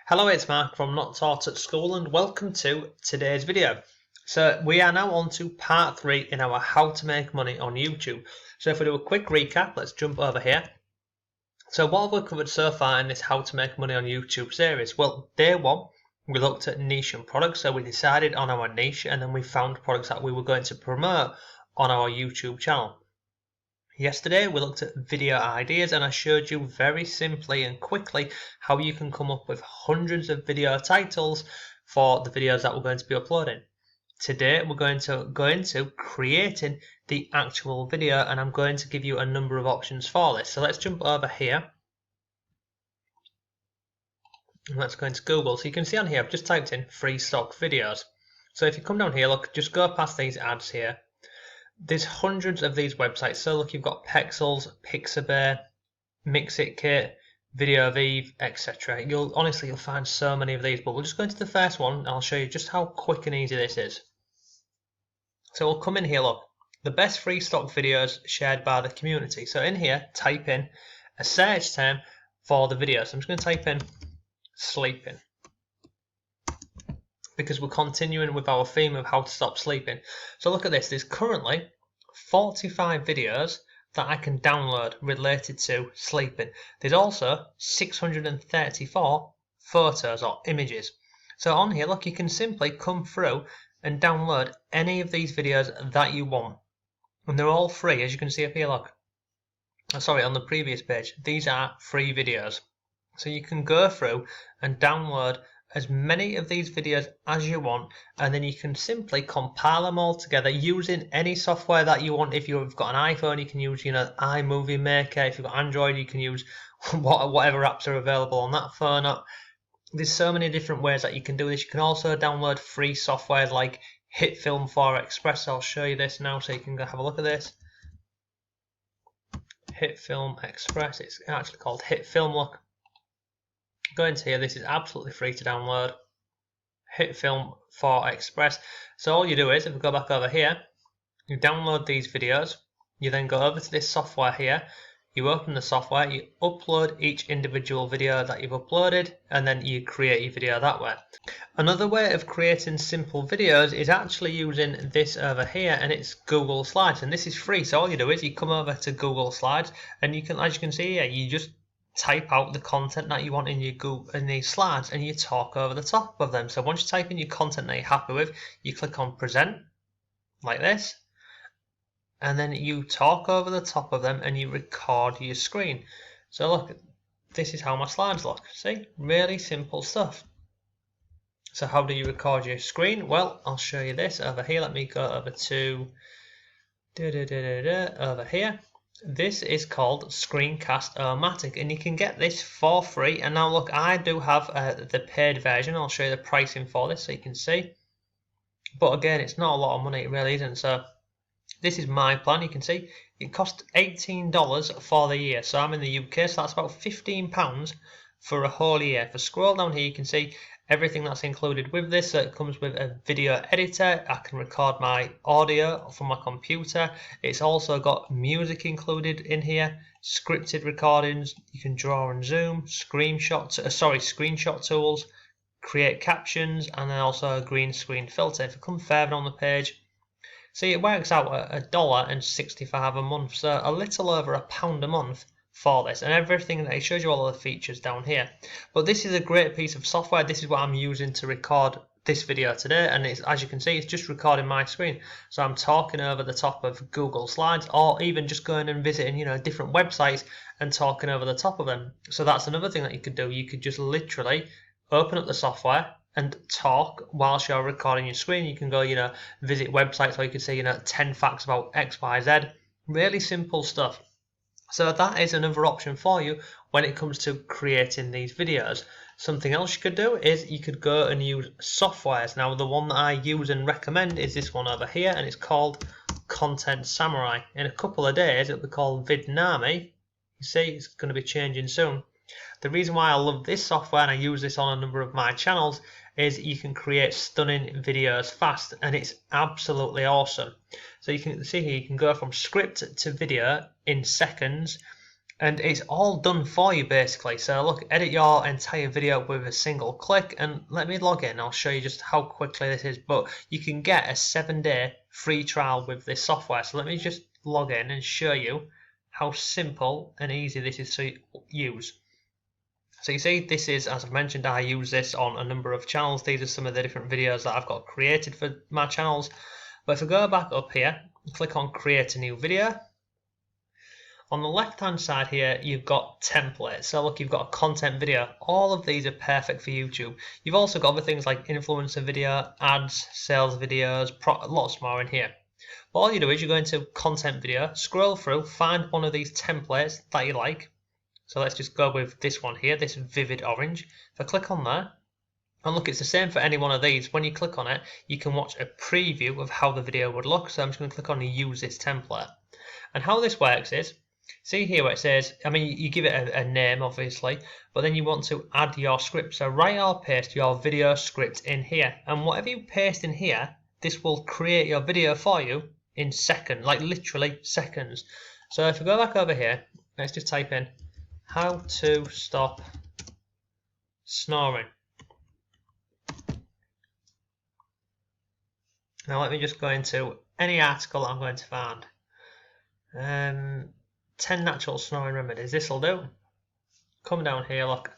Hello, it's Mark from Not Taught at School and welcome to today's video. So we are now on to part 3 in our how to make money on YouTube. So if we do a quick recap, let's jump over here. So what have we covered so far in this how to make money on YouTube series? Well, day 1 we looked at niche and products, so we decided on our niche and then we found products that we were going to promote on our YouTube channel. Yesterday we looked at video ideas and I showed you very simply and quickly how you can come up with hundreds of video titles for the videos that we're going to be uploading. Today we're going to go into creating the actual video and I'm going to give you a number of options for this. So let's jump over here and let's go into Google. So you can see on here I've just typed in free stock videos. So if you come down here, look, just go past these ads here. There's hundreds of these websites. So look, you've got Pexels, Pixabay, Mixit, VideoVive, etc. You'll find so many of these, but we'll just go into the first one and I'll show you just how quick and easy this is. So we'll come in here, look, the best free stock videos shared by the community. So in here, type in a search term for the video. So I'm just going to type in sleeping, because we're continuing with our theme of how to stop sleeping. So look at this, there's currently 45 videos that I can download related to sleeping. There's also 634 photos or images. So on here, look, you can simply come through and download any of these videos that you want. And they're all free, as you can see up here, look. Sorry, on the previous page, these are free videos. So you can go through and download as many of these videos as you want, and then you can simply compile them all together using any software that you want. If you've got an iPhone, you can use iMovie Maker. If you've got Android, you can use whatever apps are available on that phone. There's so many different ways that you can do this. You can also download free software like HitFilm for Express. I'll show you this now so you can go have a look at this. HitFilm Express, it's actually called HitFilm. Look, go into here, this is absolutely free to download. HitFilm for Express. So all you do is, if we go back over here, you download these videos, you then go over to this software here, you open the software, you upload each individual video that you've uploaded, and then you create your video that way. Another way of creating simple videos is actually using this over here, and it's Google Slides, and this is free. So all you do is you come over to Google Slides, and you can, as you can see here, you just type out the content that you want in these slides and you talk over the top of them. So once you type in your content that you're happy with, you click on present like this, and then you talk over the top of them and you record your screen. So look, this is how my slides look. See, really simple stuff. So how do you record your screen? Well, I'll show you this over here. Let me go over to over here. This is called Screencast-O-Matic, and you can get this for free. And now look, I do have the paid version. I'll show you the pricing for this so you can see. But again, it's not a lot of money, it really isn't. So this is my plan. You can see it costs $18 for the year. So I'm in the UK, so that's about £15 for a whole year. If I scroll down here, you can see everything that's included with this. So it comes with a video editor. I can record my audio from my computer. It's also got music included in here, scripted recordings. You can draw and zoom, screenshot tools, create captions, and then also a green screen filter. If I come further on the page, see, it works out at $1.65 a month, so a little over £1 a month for this, and everything that it shows you all of the features down here. But this is a great piece of software. This is what I'm using to record this video today, and it's, as you can see, it's just recording my screen. So I'm talking over the top of Google Slides, or even just going and visiting different websites and talking over the top of them. So that's another thing that you could do. You could just literally open up the software and talk whilst you're recording your screen. You can go visit websites where you can say 10 facts about XYZ. Really simple stuff. So that is another option for you when it comes to creating these videos. Something else you could do is you could go and use softwares. Now the one that I use and recommend is this one over here, and it's called Content Samurai. In a couple of days it'll be called Vidnami. You see, it's going to be changing soon. The reason why I love this software, and I use this on a number of my channels, is you can create stunning videos fast, and it's absolutely awesome. So you can see here, you can go from script to video in seconds, and it's all done for you basically. So look, edit your entire video with a single click, and let me log in. I'll show you just how quickly this is, but you can get a 7-day free trial with this software. So let me just log in and show you how simple and easy this is to use. So you see, this is, as I mentioned, I use this on a number of channels. These are some of the different videos that I've got created for my channels. But if I go back up here, click on create a new video. On the left hand side here, you've got templates. So look, you've got a content video. All of these are perfect for YouTube. You've also got other things like influencer video, ads, sales videos, lots more in here. But all you do is you go into content video, scroll through, find one of these templates that you like. So let's just go with this one here, this vivid orange. If I click on there, and look, it's the same for any one of these. When you click on it, you can watch a preview of how the video would look. So I'm just going to click on use this template. And how this works is, see here where it says, I mean, you give it a name obviously, but then you want to add your script. So write or paste your video script in here. And whatever you paste in here, this will create your video for you in seconds, like literally seconds. So if we go back over here, let's just type in how to stop snoring. Now let me just go into any article I'm going to find. 10 natural snoring remedies. This will do. Come down here, look.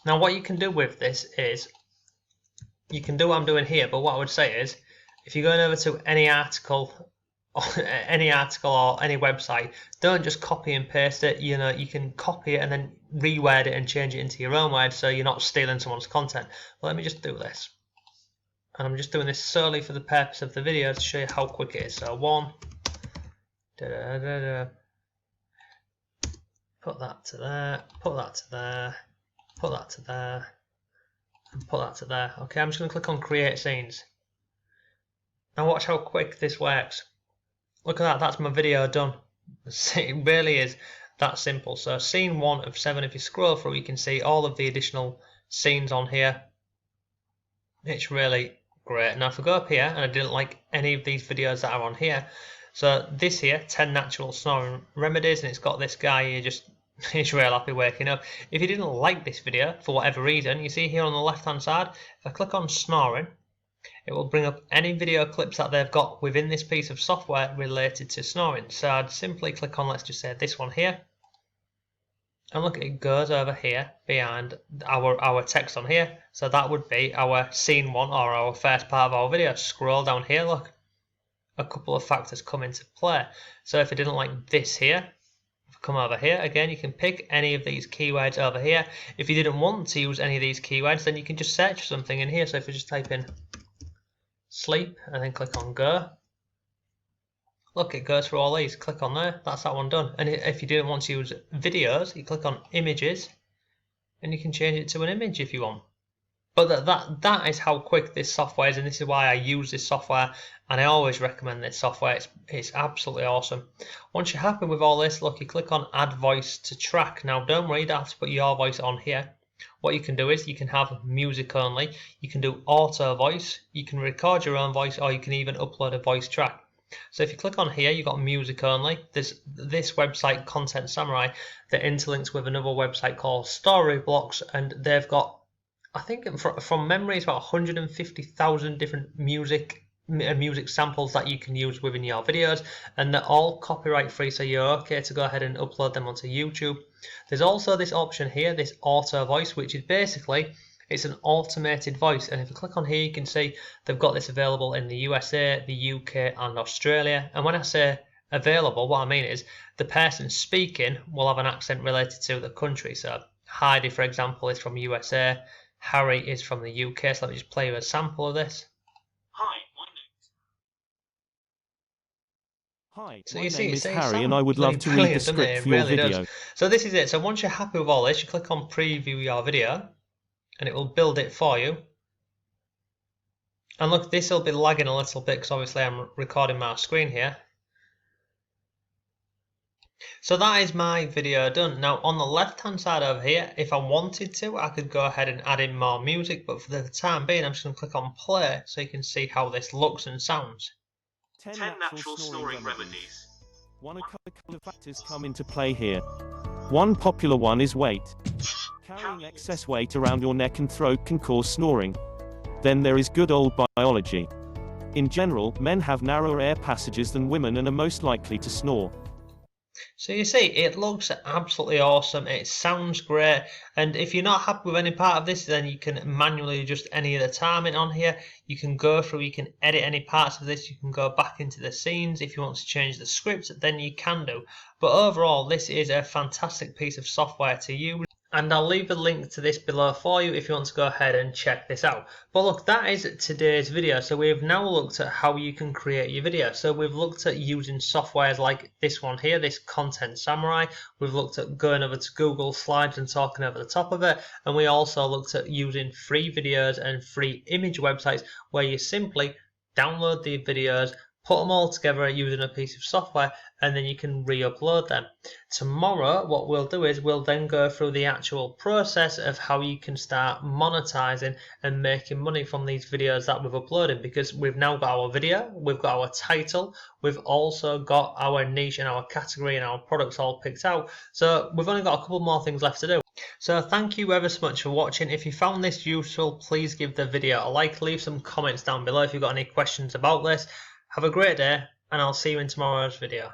Now what you can do with this is, you can do what I'm doing here, but what I would say is, if you're going over to any article or any website, don't just copy and paste it. You know, you can copy it and then reword it and change it into your own words, so you're not stealing someone's content. Well, let me just do this. And I'm just doing this solely for the purpose of the video to show you how quick it is. So put that to there, put that to there, put that to there, and put that to there. Okay, I'm just going to click on create scenes. Now watch how quick this works. Look at that, that's my video done. It really is that simple. So scene 1 of 7, if you scroll through, you can see all of the additional scenes on here. It's really great. Now if I go up here, and I didn't like any of these videos that are on here, so this here, 10 natural snoring remedies, and it's got this guy here just, he's real happy waking up. If you didn't like this video for whatever reason, you see here on the left hand side, if I click on snoring, it will bring up any video clips that they've got within this piece of software related to snoring. So I'd simply click on, let's just say this one here, and look, it goes over here behind our text on here. So that would be our scene 1 or our first part of our video. Scroll down here, look, a couple of factors come into play. So if I didn't like this here, if I come over here, again, you can pick any of these keywords over here. If you didn't want to use any of these keywords, then you can just search something in here. So if you just type in sleep and then click on go, look, it goes through all these. Click on there, that's that one done. And if you didn't want to use videos, you click on images and you can change it to an image if you want. But that is how quick this software is, and this is why I use this software, and I always recommend this software. It's absolutely awesome. Once you're happy with all this, look, you click on add voice to track. Now don't worry, you don't have to put your voice on here. What you can do is you can have music only, you can do auto voice, you can record your own voice, or you can even upload a voice track. So if you click on here, you've got music only. There's this website, Content Samurai, that interlinks with another website called Storyblocks, and they've got, I think from memory, it's about 150,000 different music samples that you can use within your videos, and they're all copyright free, so you're okay to go ahead and upload them onto YouTube. There's also this option here, this auto voice, which is basically, it's an automated voice, and if you click on here, you can see they've got this available in the USA, the UK and Australia. And when I say available, what I mean is the person speaking will have an accent related to the country. So Heidi, for example, is from USA, Harry is from the UK. So let me just play you a sample of this. Hi, So my you see, name is Harry and I would love to read the script for your video. So this is it. So once you're happy with all this, you click on preview your video and it will build it for you. And look, this will be lagging a little bit because obviously I'm recording my screen here. So that is my video done. Now on the left hand side over here, if I wanted to, I could go ahead and add in more music, but for the time being I'm just going to click on play so you can see how this looks and sounds. 10 natural snoring remedies. One a couple of factors come into play here. One popular one is weight. Carrying excess weight around your neck and throat can cause snoring. Then there is good old biology. In general, men have narrower air passages than women and are most likely to snore. So you see, it looks absolutely awesome, it sounds great, and if you're not happy with any part of this, then you can manually adjust any of the timing on here. You can go through, you can edit any parts of this, you can go back into the scenes. If you want to change the script, then you can do. But overall, this is a fantastic piece of software to use. And I'll leave a link to this below for you if you want to go ahead and check this out. But look, that is today's video. So we've now looked at how you can create your video. So we've looked at using softwares like this one here, this Content Samurai. We've looked at going over to Google Slides and talking over the top of it. And we also looked at using free videos and free image websites where you simply download the videos, put them all together using a piece of software, and then you can re-upload them. Tomorrow what we'll do is we'll then go through the actual process of how you can start monetizing and making money from these videos that we've uploaded, because we've now got our video, we've got our title, we've also got our niche and our category and our products all picked out. So we've only got a couple more things left to do. So thank you ever so much for watching. If you found this useful, please give the video a like, leave some comments down below if you've got any questions about this. Have a great day, and I'll see you in tomorrow's video.